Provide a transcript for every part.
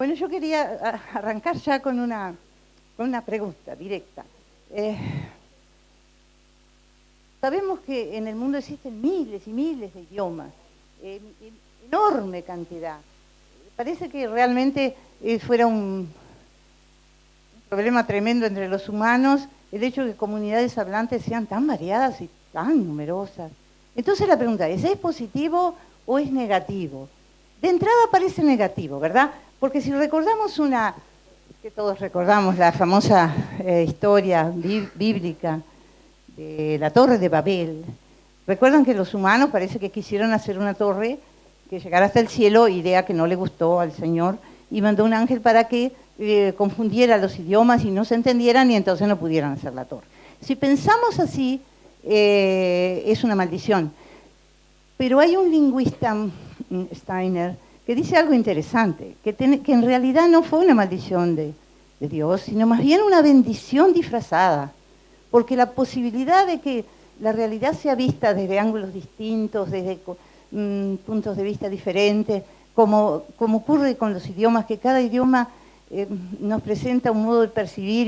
Bueno, yo quería arrancar ya con una pregunta directa. Sabemos que en el mundo existen miles y miles de idiomas, enorme cantidad. Parece que realmente fuera un problema tremendo entre los humanos el hecho de que comunidades hablantes sean tan variadas y tan numerosas. Entonces la pregunta ¿es positivo o es negativo? De entrada parece negativo, ¿verdad? Porque si recordamos que todos recordamos la famosa historia bíblica de la Torre de Babel, recuerdan que los humanos parece que quisieron hacer una torre que llegara hasta el cielo, idea que no le gustó al Señor, y mandó un ángel para que confundiera los idiomas y no se entendieran y entonces no pudieran hacer la torre. Si pensamos así, es una maldición. Pero hay un lingüista, Steiner, que dice algo interesante, que en realidad no fue una maldición de Dios, sino más bien una bendición disfrazada, porque la posibilidad de que la realidad sea vista desde ángulos distintos, desde puntos de vista diferentes, como ocurre con los idiomas, que cada idioma nos presenta un modo de percibir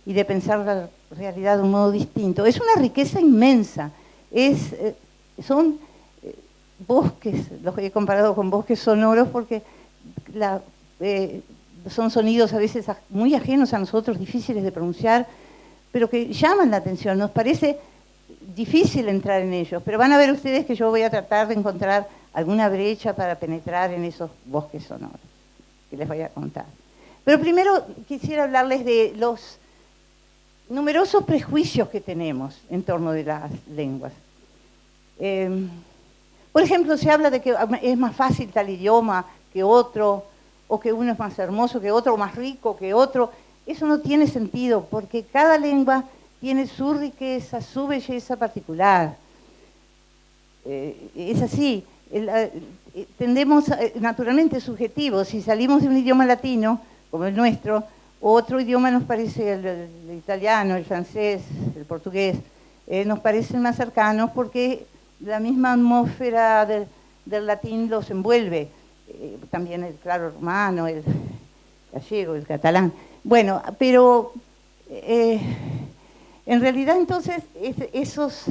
y de pensar la realidad de un modo distinto. Es una riqueza inmensa. Son bosques, los he comparado con bosques sonoros, porque son sonidos a veces muy ajenos a nosotros, difíciles de pronunciar, pero que llaman la atención. Nos parece difícil entrar en ellos, pero van a ver ustedes que yo voy a tratar de encontrar alguna brecha para penetrar en esos bosques sonoros que les voy a contar. Pero primero quisiera hablarles de los numerosos prejuicios que tenemos en torno de las lenguas. Por ejemplo, se habla de que es más fácil tal idioma que otro, o que uno es más hermoso que otro, o más rico que otro. Eso no tiene sentido, porque cada lengua tiene su riqueza, su belleza particular. Es así. Tendemos, naturalmente, subjetivos. Si salimos de un idioma latino, como el nuestro, otro idioma nos parece, el italiano, el francés, el portugués, nos parecen más cercanos porque la misma atmósfera del latín los envuelve. También el claro rumano, el gallego, el catalán. Bueno, pero en realidad entonces esos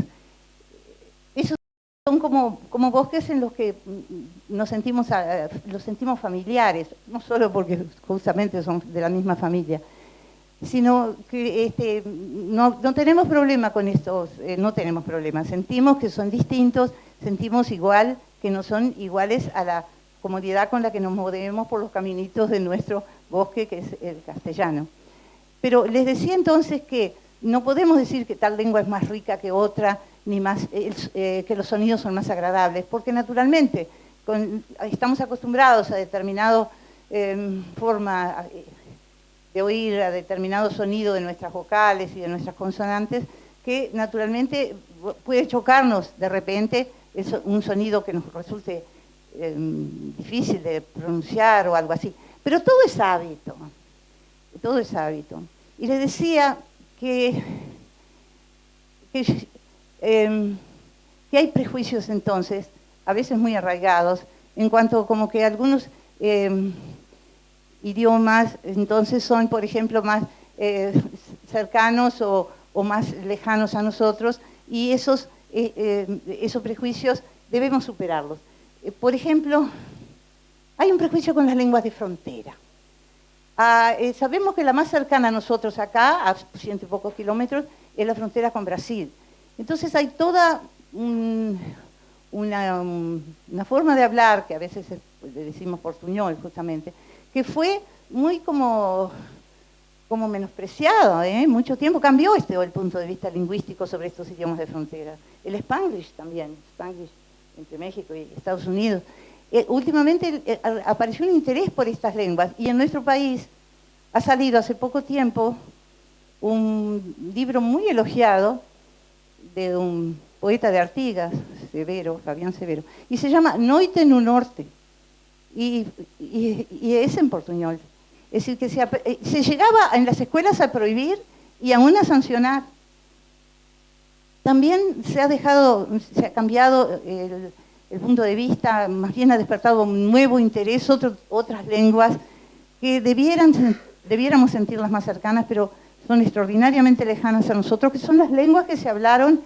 son como bosques en los que los sentimos familiares, no solo porque justamente son de la misma familia, sino que no tenemos problema con estos, no tenemos problema, sentimos que son distintos, sentimos igual que no son iguales a la comodidad con la que nos movemos por los caminitos de nuestro bosque, que es el castellano. Pero les decía entonces que no podemos decir que tal lengua es más rica que otra, ni más, que los sonidos son más agradables, porque naturalmente estamos acostumbrados a determinada forma de oír, a determinado sonido de nuestras vocales y de nuestras consonantes, que naturalmente puede chocarnos de repente un sonido que nos resulte difícil de pronunciar o algo así. Pero todo es hábito, todo es hábito. Y les decía que hay prejuicios entonces, a veces muy arraigados, en cuanto como que algunos idiomas entonces son, por ejemplo, más cercanos o más lejanos a nosotros, y esos prejuicios debemos superarlos. Por ejemplo, hay un prejuicio con las lenguas de frontera. Sabemos que la más cercana a nosotros acá, a 100 y pocos kilómetros, es la frontera con Brasil. Entonces hay toda una forma de hablar, que a veces le decimos portuñol justamente, que fue muy como menospreciado, mucho tiempo cambió el punto de vista lingüístico sobre estos idiomas de frontera. El Spanglish también, Spanglish entre México y Estados Unidos. Últimamente apareció un interés por estas lenguas, y en nuestro país ha salido hace poco tiempo un libro muy elogiado de un poeta de Artigas, Fabián Severo, y se llama Noite no Norte, y es en portuñol. Es decir, que se llegaba en las escuelas a prohibir y aún a sancionar. También se ha cambiado el punto de vista, más bien ha despertado un nuevo interés, otras lenguas, que debiéramos sentirlas más cercanas, pero son extraordinariamente lejanas a nosotros, que son las lenguas que se hablaron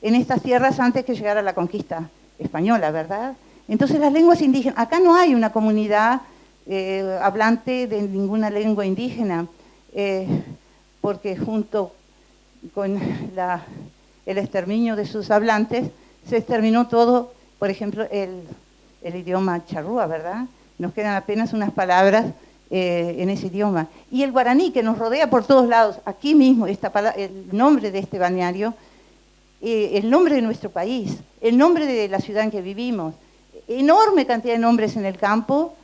en estas tierras antes que llegara la conquista española, ¿verdad? Entonces las lenguas indígenas, acá no hay una comunidad hablante de ninguna lengua indígena, porque junto con el exterminio de sus hablantes, se exterminó todo, por ejemplo, el idioma charrúa, ¿verdad? Nos quedan apenas unas palabras en ese idioma. Y el guaraní, que nos rodea por todos lados, aquí mismo, el nombre de este balneario, el nombre de nuestro país, el nombre de la ciudad en que vivimos, enorme cantidad de nombres en el campo,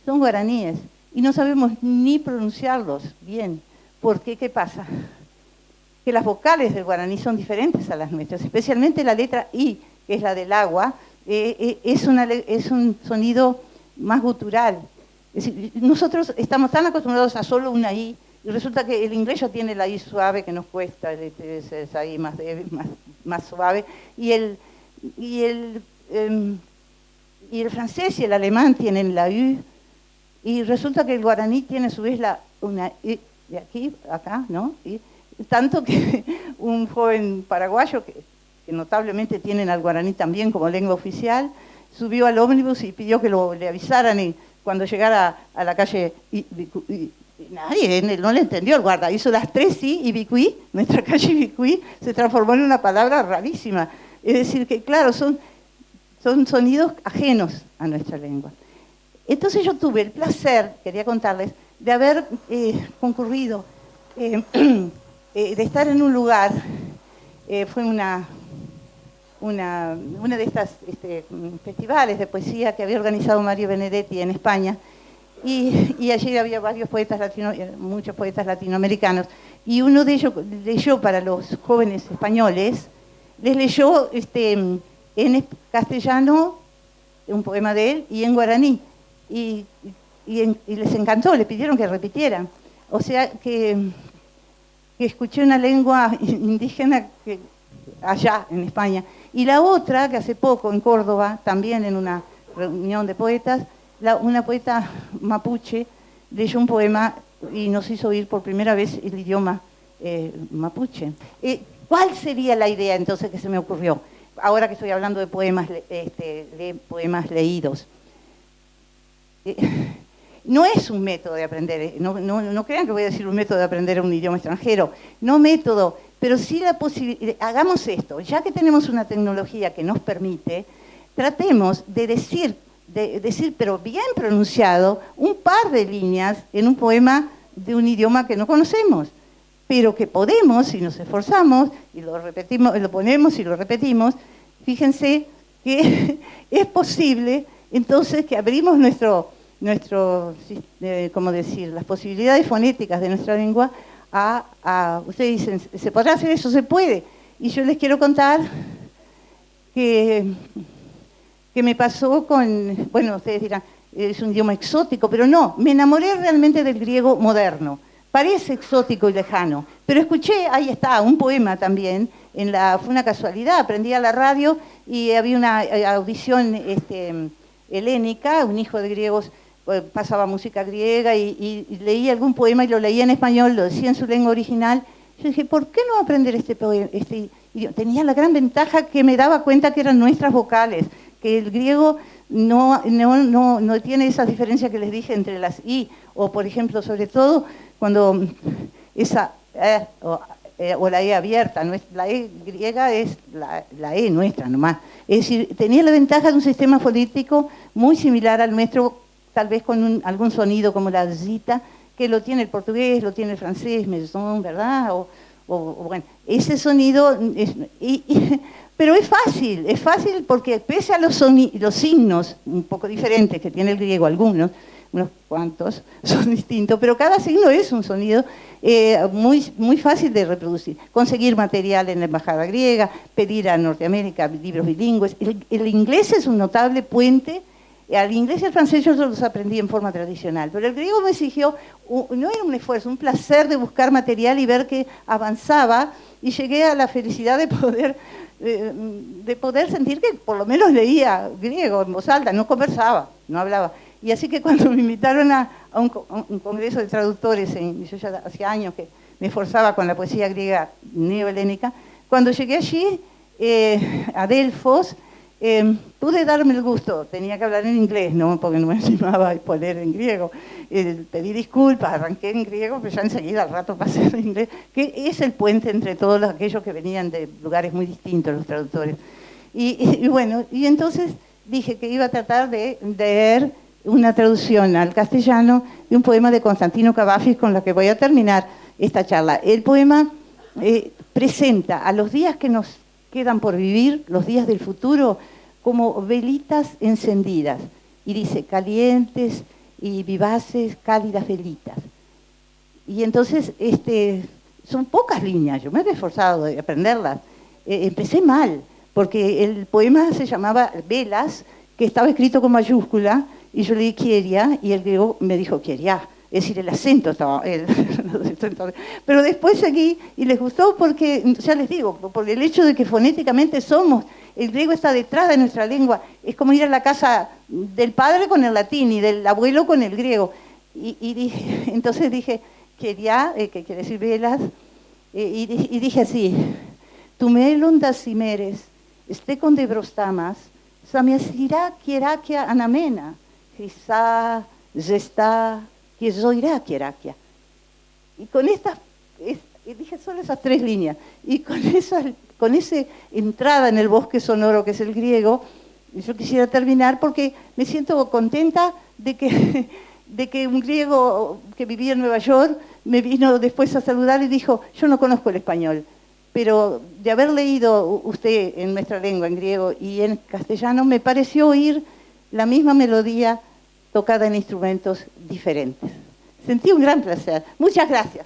son guaraníes. Y no sabemos ni pronunciarlos bien. ¿Por qué? ¿Qué pasa? Que las vocales del guaraní son diferentes a las nuestras, especialmente la letra I, que es la del agua, es un sonido más gutural. Es decir, nosotros estamos tan acostumbrados a solo una I, y resulta que el inglés ya tiene la I suave que nos cuesta, esa I más débil, más suave, y el francés y el alemán tienen la U, y resulta que el guaraní tiene a su vez una I de aquí, acá, ¿no? Y tanto que un joven paraguayo, que notablemente tienen al guaraní también como lengua oficial, subió al ómnibus y pidió que le avisaran, y cuando llegara a la calle, y nadie no le entendió el guarda, hizo las tres sí, y Bicuí, nuestra calle Bicuí, se transformó en una palabra rarísima. Es decir, que claro, son sonidos ajenos a nuestra lengua. Entonces yo tuve el placer, quería contarles, de haber concurrido, de estar en un lugar, fue una de estas festivales de poesía que había organizado Mario Benedetti en España, y allí había muchos poetas latinoamericanos, y uno de ellos leyó para los jóvenes españoles, les leyó en castellano un poema de él y en guaraní, y les encantó, le pidieron que repitieran. O sea que escuché una lengua indígena allá en España. Y la otra, que hace poco en Córdoba, también en una reunión de poetas, una poeta mapuche leyó un poema y nos hizo oír por primera vez el idioma mapuche. ¿Cuál sería la idea entonces que se me ocurrió? Ahora que estoy hablando de poemas, poemas leídos. No es un método de aprender, no crean que voy a decir un método de aprender un idioma extranjero, no método, pero sí la posibilidad. Hagamos esto, ya que tenemos una tecnología que nos permite, tratemos de decir, pero bien pronunciado, un par de líneas en un poema de un idioma que no conocemos, pero que podemos, si nos esforzamos, y lo repetimos, lo ponemos y lo repetimos, fíjense que es posible, entonces, que abrimos ¿cómo decir?, las posibilidades fonéticas de nuestra lengua ustedes dicen, ¿se podrá hacer eso? Se puede. Y yo les quiero contar que me pasó bueno, ustedes dirán, es un idioma exótico, pero no, me enamoré realmente del griego moderno. Parece exótico y lejano, pero escuché, ahí está, un poema también, fue una casualidad, aprendí a la radio y había una audición helénica, un hijo de griegos pasaba música griega y leía algún poema y lo leía en español, lo decía en su lengua original. Yo dije, ¿por qué no aprender este idioma? Tenía la gran ventaja que me daba cuenta que eran nuestras vocales, que el griego no tiene esa diferencia que les dije entre las I, o por ejemplo, sobre todo, cuando esa o la E abierta, la E griega es la E nuestra nomás. Es decir, tenía la ventaja de un sistema fonético muy similar al nuestro, tal vez con algún sonido como la zita, que lo tiene el portugués, lo tiene el francés, maison, ¿verdad? Bueno, ese sonido, pero es fácil porque pese a los signos un poco diferentes que tiene el griego, algunos, unos cuantos son distintos, pero cada signo es un sonido muy fácil de reproducir. Conseguir material en la embajada griega, pedir a Norteamérica libros bilingües. El inglés es un notable puente. Al inglés y al francés yo los aprendí en forma tradicional, pero el griego me exigió, no era un esfuerzo, un placer de buscar material y ver que avanzaba, y llegué a la felicidad de poder sentir que por lo menos leía griego en voz alta, no conversaba, no hablaba. Y así que cuando me invitaron a a un congreso de traductores, yo ya hacía años que me esforzaba con la poesía griega neohelénica. Cuando llegué allí, a Delfos, pude darme el gusto, tenía que hablar en inglés, ¿no? Porque no me animaba a poner en griego. Pedí disculpas, arranqué en griego, pero ya enseguida al rato pasé en inglés, que es el puente entre todos aquellos que venían de lugares muy distintos, los traductores. Y bueno, y entonces dije que iba a tratar de leer una traducción al castellano de un poema de Constantino Cavafis con la que voy a terminar esta charla. El poema presenta a los días que nos quedan por vivir, los días del futuro, como velitas encendidas. Y dice, calientes y vivaces, cálidas velitas. Y entonces, son pocas líneas, yo me había esforzado de aprenderlas. Empecé mal, porque el poema se llamaba Velas, que estaba escrito con mayúscula, y yo leí Quieria, y el griego me dijo Quieria. Es decir, el acento estaba... Pero después seguí y les gustó porque, ya les digo, por el hecho de que fonéticamente somos, el griego está detrás de nuestra lengua. Es como ir a la casa del padre con el latín y del abuelo con el griego. Entonces dije, quería, que quiere decir velas, y dije así, tu melon das cimeres, este con de brostamas, samiasira quieraquia anamena, grisá, gestá, que zoirá quieraquia. Y con estas, dije solo esas tres líneas, y con esa entrada en el bosque sonoro que es el griego, yo quisiera terminar porque me siento contenta de que un griego que vivía en Nueva York me vino después a saludar y dijo, yo no conozco el español, pero de haber leído usted en nuestra lengua, en griego y en castellano, me pareció oír la misma melodía tocada en instrumentos diferentes. Sentí un gran placer. Muchas gracias.